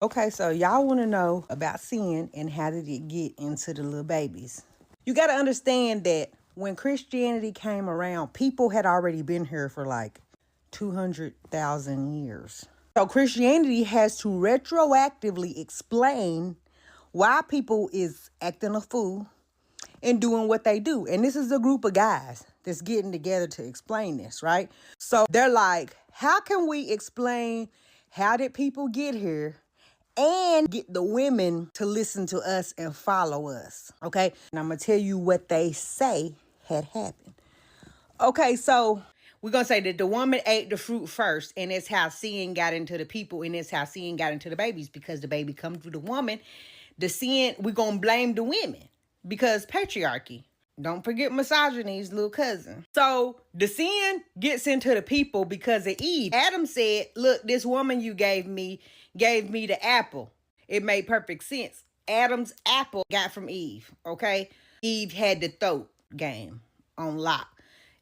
Okay, so y'all want to know about sin and how did it get into the little babies? You got to understand that when Christianity came around, people had already been here for like 200,000 years. So Christianity has to retroactively explain why people is acting a fool and doing what they do. And this is a group of guys that's getting together to explain this, right? So they're like, how can we explain how did people get here and get the women to listen to us and follow us, okay? And I'm going to tell you what they say had happened. Okay, so we're going to say that the woman ate the fruit first, and it's how sin got into the people, and it's how sin got into the babies, because the baby come through the woman. The sin, we're going to blame the women because patriarchy. Don't forget misogyny's little cousin. So the sin gets into the people because of Eve. Adam said, look, this woman you gave me the apple. It made perfect sense. Adam's apple got from Eve, okay? Eve had the throat game on lock.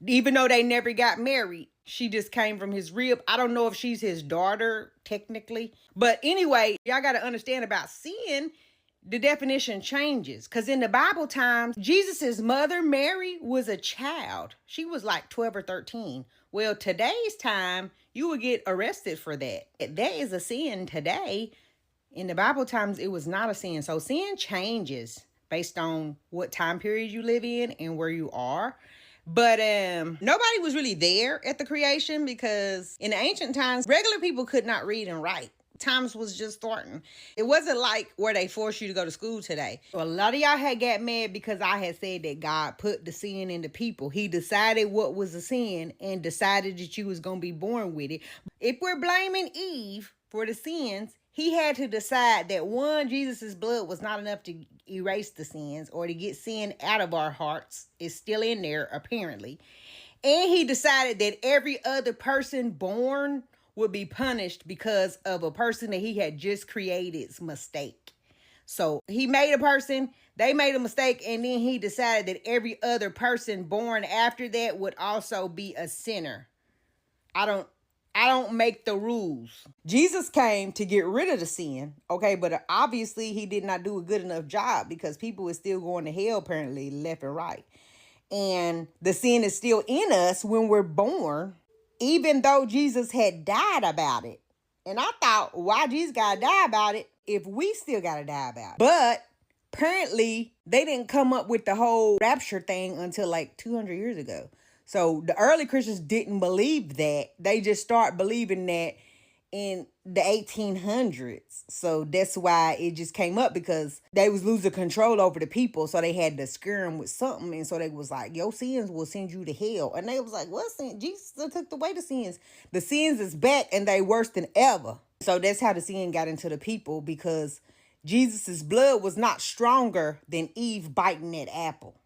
Even though they never got married, she just came from his rib. I don't know if she's his daughter, technically. But anyway, y'all got to understand about sin, the definition changes. Because in the Bible times, Jesus's mother, Mary, was a child. She was like 12 or 13. Well, today's time, you would get arrested for that. That is a sin today. In the Bible times, it was not a sin. So sin changes based on what time period you live in and where you are. But nobody was really there at the creation, because in the ancient times, regular people could not read and write. Times was just starting. It wasn't like where they forced you to go to school today. So a lot of y'all had got mad because I had said that God put the sin in the people. He decided what was a sin and decided that you was going to be born with it. If we're blaming Eve for the sins, he had to decide that one, Jesus's blood was not enough to erase the sins or to get sin out of our hearts. It's still in there, apparently. And he decided that every other person born would be punished because of a person that he had just created's mistake. So he made a person, they made a mistake, and then he decided that every other person born after that would also be a sinner. I don't make the rules. Jesus came to get rid of the sin, okay? But obviously he did not do a good enough job, because people are still going to hell, apparently, left and right. And the sin is still in us when we're born, even though Jesus had died about it. And I thought, why Jesus got to die about it if we still got to die about it? But apparently they didn't come up with the whole rapture thing until like 200 years ago. So the early Christians didn't believe that. They just start believing that in the 1800s. So that's why it just came up, because they was losing control over the people. So they had to scare them with something. And so they was like, your sins will send you to hell. And they was like, what sin? Jesus took away the sins. The sins is back and they worse than ever. So that's how the sin got into the people, because Jesus's blood was not stronger than Eve biting that apple.